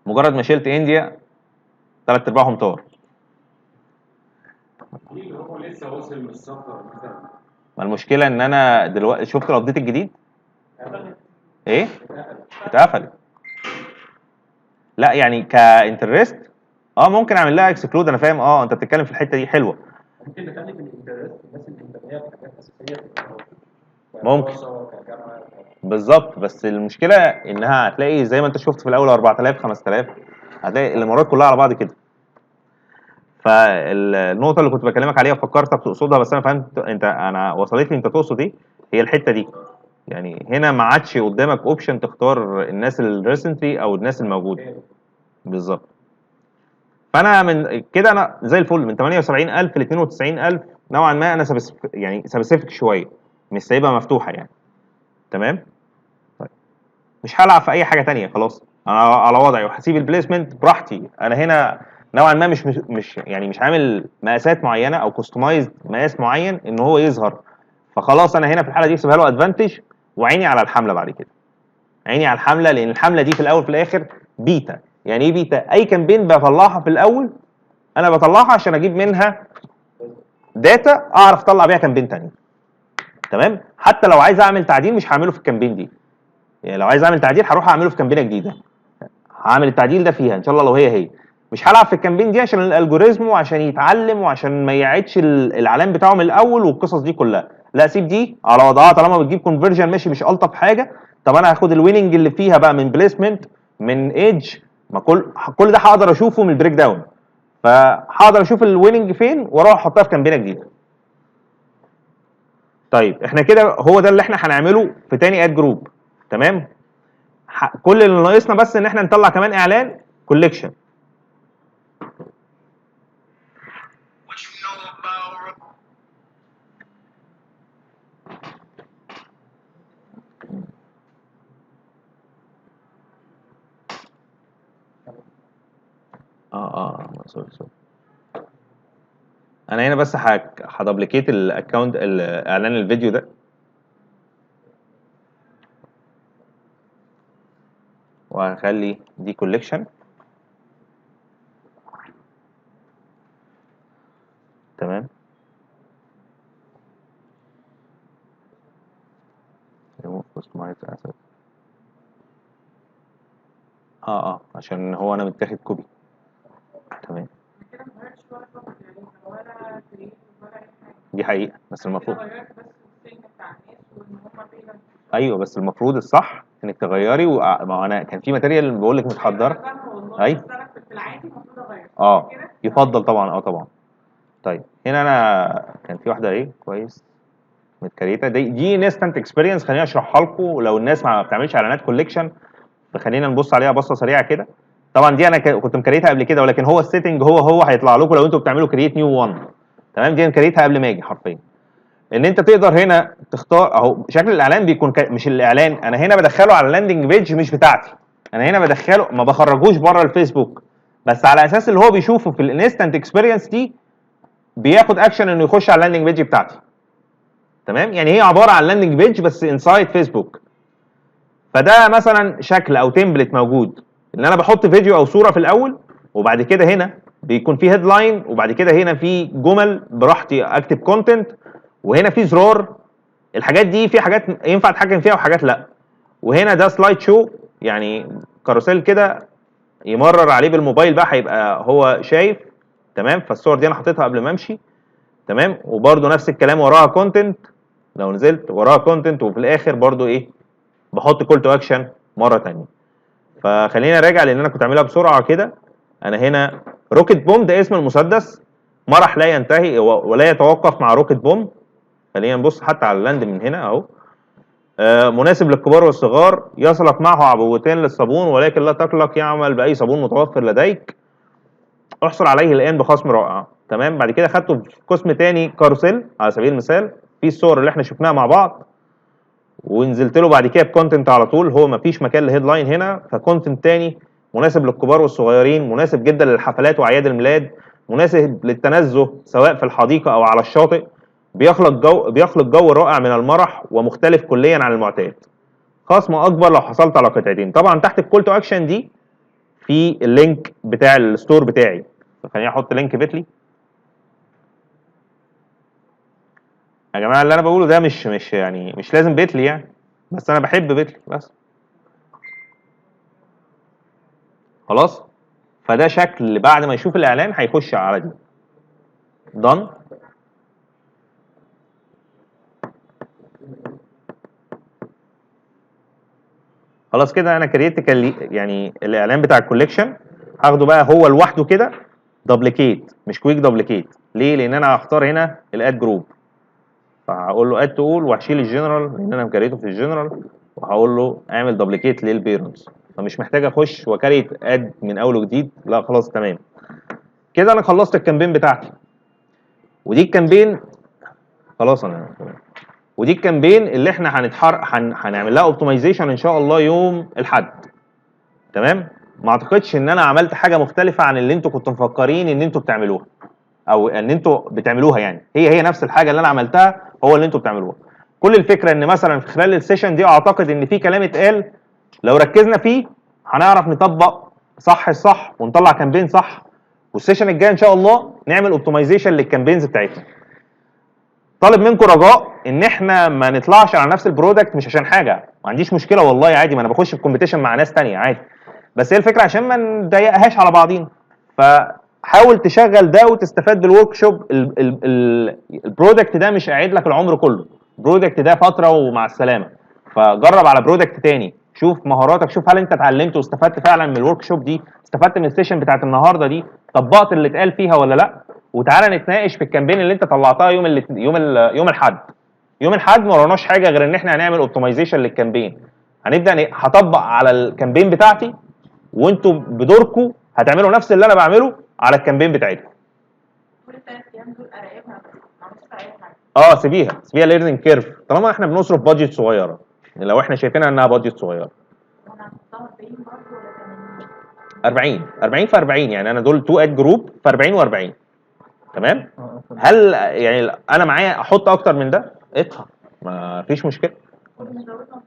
مجرد ما شلت انديا 3/4 طار. اللي هو لسه واصل من السفر مثلا. ما المشكله ان انا دلوقتي شفت الابديت الجديد ايه اتقفلت. لا يعني كانترست ممكن اعمل لها اكسكلود. انا فاهم انت بتتكلم في الحته دي حلوه. ممكن نخلي في الانترست الناس اللي مهتميه بحاجات اساسيه ممكن. كجامعه. بالظبط، بس المشكله انها هتلاقي زي ما انت شفت في الاول 4000 5000 هتلاقي الامارات كلها على بعض كده. فالنقطه اللي كنت بكلمك عليها فكرتك تقصدها، بس انا فهمت انا وصلت لي انت تقصد ايه. هي الحته دي يعني هنا ما عادش قدامك اوبشن تختار الناس الريسنتلي او الناس الموجوده بالظبط. فانا من كده انا زي الفل من 78,000 ل 92,000 نوعا ما انا يعني سبيسيفيك شويه، مش سايبها مفتوحه يعني. تمام. طيب مش هلعب في اي حاجه تانية، خلاص انا على وضعي وهسيب البليسمنت براحتي. انا هنا نوعا ما مش عامل مقاسات معينه او كستمايزد مقاس معين ان هو يظهر. فخلاص انا هنا في الحاله دي سيبها له ادفانتج وعيني على الحمله بعد كده. عيني على الحمله، لان الحمله دي في الاول في الاخر بيتا. يعني ايه بيتا؟ اي كامبين بطلعها في الاول انا بطلعها عشان اجيب منها داتا اعرف اطلع بيها كامبين تاني. تمام. حتى لو عايز اعمل تعديل مش هعمله في الكامبين دي. يعني لو عايز اعمل تعديل هروح اعمله في كامبينه جديده، هعمل التعديل ده فيها ان شاء الله لو هي. مش هلعب في الكامبين دي عشان الالجوريزم وعشان يتعلم وعشان ما يعيدش العلام بتاعه من الاول والقصص دي كلها. لا، سيب دي على وضعها طالما بتجيب كونفرجن ماشي، مش الطف حاجه. طب انا هاخد الويننج اللي فيها بقى من بليسمنت من ايدج، ما كل ده هقدر اشوفه من البريك داون. فهقدر اشوف الويننج فين واروح احطها في كامبينه جديده. طيب احنا كده هو ده اللي احنا هنعمله في تاني اد جروب. تمام. كل اللي ناقصنا بس ان احنا نطلع كمان اعلان كوليكشن. سوري. انا هنا بس هدبليكيت الاكونت اعلان الفيديو ده وهخلي دي كوليكشن. تمام. عشان هو انا متاخد كوبي. تمام. كده ما غيرتش ولا خبر يعني ولا كريت ولا اي حاجه. دي حقيقه بس المفروض غيرت بس السن بتاع الناس وان هم فعلا. ايوه بس المفروض الصح انك تغيري ما انا كان في ماتيريال بقول لك متحضره. ايوه بس انا في العادي المفروض اغير كده. يفضل طبعا طبعا. طيب هنا انا كان في واحده كويس متكريته دي انستنت اكسبيرينس. خليني اشرحها لكم لو الناس ما بتعملش اعلانات كوليكشن، فخلينا نبص عليها بصه سريعه كده. طبعا دي انا كنت مكريتها قبل كده، ولكن هو السيتنج هو هيطلع لكم لو انتوا بتعملوا كرييت نيو 1. تمام. دي انا كريتها قبل ما اجي حرفيا. ان انت تقدر هنا تختار اهو شكل الاعلان بيكون مش الاعلان انا هنا بدخله على اللاندنج بيج مش بتاعتي. انا هنا بدخله ما بخرجوش بره الفيسبوك، بس على اساس اللي هو بيشوفه في الانستنت اكسبيرينس دي بياخد اكشن انه يخش على اللاندنج بيج بتاعتي. تمام. يعني هي عباره عن لاندنج بيج بس انسايد فيسبوك. فده مثلا شكل او تمبلت موجود ان انا بحط فيديو او صوره في الاول، وبعد كده هنا بيكون في هيدلاين، وبعد كده هنا في جمل براحتي اكتب كونتنت، وهنا في زرار. الحاجات دي في حاجات ينفع اتحكم فيها وحاجات لا. وهنا ده سلايد شو يعني كاروسيل كده يمرر عليه بالموبايل بقى هيبقى هو شايف. تمام. فالصور دي انا حطيتها قبل ما امشي. تمام. وبرده نفس الكلام وراها كونتنت، لو نزلت وراها كونتنت، وفي الاخر برده بحط كول تو اكشن مره ثانيه. فخلينا راجع لان انا كنت عاملها بسرعه كده. انا هنا روكيت بوم ده اسم المسدس، مرح لا ينتهي ولا يتوقف مع روكيت بوم. خلينا نبص حتى على اللاند من هنا اهو. مناسب للكبار والصغار، يصلك معه عبوتين للصابون ولكن لا تقلق يعمل باي صابون متوفر لديك، احصل عليه الان بخصم رائع. تمام. بعد كده خدته في قسم تاني كاروسيل على سبيل المثال، في الصور اللي احنا شفناها مع بعض، ونزلت له بعد كده بكونتنت على طول. هو مفيش مكان لهيدلاين هنا، فكونتنت تاني مناسب للكبار والصغيرين، مناسب جدا للحفلات واعياد الميلاد، مناسب للتنزه سواء في الحديقه او على الشاطئ، بيخلق جو رائع من المرح ومختلف كليا عن المعتاد، خصم اكبر لو حصلت على قطعتين. طبعا تحت الكول تو اكشن دي في اللينك بتاع الستور بتاعي، خليني احط لينك بيتلي. يا جماعه اللي انا بقوله ده مش يعني مش لازم بيتلي يعني، بس انا بحب بيتلي بس. خلاص. فده شكل بعد ما يشوف الاعلان هيخش على دي done. خلاص كده انا كريت يعني الاعلان بتاع الكوليكشن هاخده بقى هو لوحده كده دبليكيت مش كويك دبليكيت. ليه؟ لان انا هختار هنا الاد جروب، فهقول له اد تقول وهشيل الجنرال لان انا مكريته في الجنرال، وهقول له اعمل دبليكيت للبيرنتس، فمش محتاج اخش وكريت اد من اول وجديد. لا خلاص تمام كده انا خلصت الكامبين بتاعتي. ودي الكامبين خلاص انا تمام. ودي الكامبين اللي احنا هنعمل لها اوبتمايزيشن ان شاء الله يوم الاحد. تمام. ما اعتقدش ان انا عملت حاجه مختلفه عن اللي انتوا كنتوا مفكرين ان انتوا بتعملوها او ان انتوا بتعملوها، يعني هي نفس الحاجه اللي انا عملتها هو اللي انتوا بتعملوها. كل الفكره ان مثلا في خلال السيشن دي اعتقد ان في كلام اتقال لو ركزنا فيه هنعرف نطبق صح الصح ونطلع كامبين صح، والسيشن الجاي ان شاء الله نعمل اوبتمايزيشن للكامبينز بتاعتنا. طالب منكم رجاء ان احنا ما نطلعش على نفس البرودكت، مش عشان حاجه، ما عنديش مشكله والله عادي، ما انا بخش في كومبيتيشن مع ناس تانية عادي، بس هي الفكره عشان ما نضايقهاش على بعضينا. فحاول تشغل ده وتستفاد بالورك شوب. البرودكت ده مش قاعد لك العمر كله، البرودكت ده فتره ومع السلامه، فجرب على برودكت تاني، شوف مهاراتك، شوف هل انت اتعلمت واستفدت فعلا من الورك شوب دي، استفدت من السيشن بتاعت النهارده دي، طبقت اللي اتقال فيها ولا لا. وتعالى نتناقش في الكامبين اللي انت طلعتها يوم الاحد. يوم الاحد ما وراناش حاجه غير ان احنا هنعمل اوبتمايزيشن للكامبين. هنبدا هطبق على الكامبين بتاعتي، وانتوا بدوركم هتعملوا نفس اللي انا بعمله على الكامبين بتاعتكم. كل 3 ايام دول اراقبها بس ما اعملش في اي حاجه. سيبيها ليرنينج كيرف طالما احنا بنصرف بادجت صغيره، لو احنا شايفينها انها بادجت صغيره. وانا هحطها 40 برضه ولا 40 في 40 يعني انا دول 2 اد جروب في 40 و40. تمام. هل يعني انا معايا احط اكتر من ده؟ اطلع ما فيش مشكله. 80؟ كل ما زودنا